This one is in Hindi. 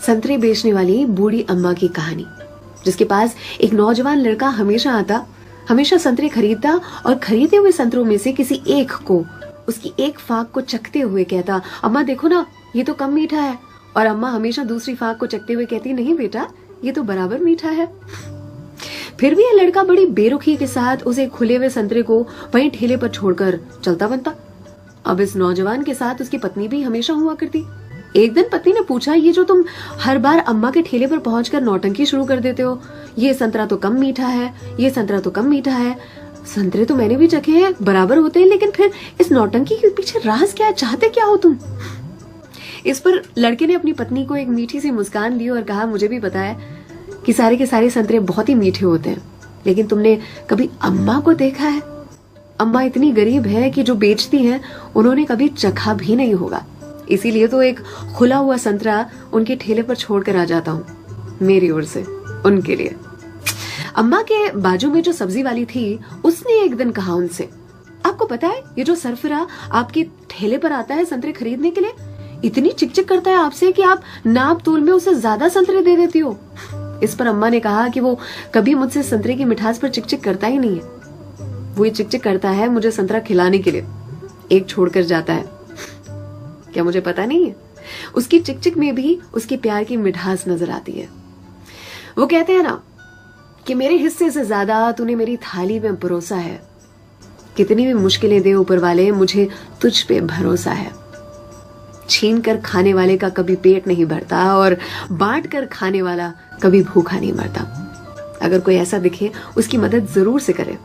संतरे बेचने वाली बूढ़ी अम्मा की कहानी, जिसके पास एक नौजवान लड़का हमेशा आता, हमेशा संतरे खरीदता और खरीदे हुए संतरों में से किसी एक को, उसकी एक फाक को चखते हुए कहता, अम्मा देखो ना, ये तो कम मीठा है। और अम्मा हमेशा दूसरी फाक को चखते हुए कहती, नहीं बेटा, ये तो बराबर मीठा है। फिर भी यह लड़का बड़ी बेरुखी के साथ उसे खुले हुए संतरे को वहीं ठेले पर छोड़कर चलता बनता। अब इस नौजवान के साथ उसकी पत्नी भी हमेशा हुआ करती। एक दिन पत्नी ने पूछा, ये जो तुम हर बार अम्मा के ठेले पर पहुंचकर नौटंकी शुरू कर देते हो, ये संतरा तो कम मीठा है, ये संतरा तो कम मीठा है। संतरे तो मैंने भी चखे हैं, बराबर होते हैं, लेकिन फिर इस नौटंकी के पीछे राज क्या है, चाहते क्या हो तुम? इस पर लड़के ने अपनी पत्नी को एक मीठी सी मुस्कान दी और कहा, मुझे भी पता है कि सारे के सारे संतरे बहुत ही मीठे होते हैं, लेकिन तुमने कभी अम्मा को देखा है? अम्मा इतनी गरीब है कि जो बेचती हैं उन्होंने कभी चखा भी नहीं होगा, इसीलिए तो एक खुला हुआ संतरा उनके ठेले पर छोड़कर आ जाता हूँ, मेरी ओर से उनके लिए। अम्मा के बाजू में जो सब्जी वाली थी, उसने एक दिन कहा उनसे, आपको पता है ये जो सरफरा आपके ठेले पर आता है संतरे खरीदने के लिए, इतनी चिकचिक करता है आपसे कि आप नाप तोल में उसे ज्यादा संतरे दे देती हो। इस पर अम्मा ने कहा कि वो कभी मुझसे संतरे की मिठास पर चिकचिक करता ही नहीं है, वो ये चिकचिक करता है मुझे संतरा खिलाने के लिए, एक छोड़कर जाता है। क्या मुझे पता नहीं है? उसकी चिकचिक में भी उसके प्यार की मिठास नजर आती है। वो कहते हैं ना कि मेरे हिस्से से ज्यादा तूने मेरी थाली में परोसा है, कितनी भी मुश्किलें दे ऊपर वाले, मुझे तुझ पे भरोसा है। छीन कर खाने वाले का कभी पेट नहीं भरता और बांट कर खाने वाला कभी भूखा नहीं मरता। अगर कोई ऐसा दिखे, उसकी मदद जरूर से करे।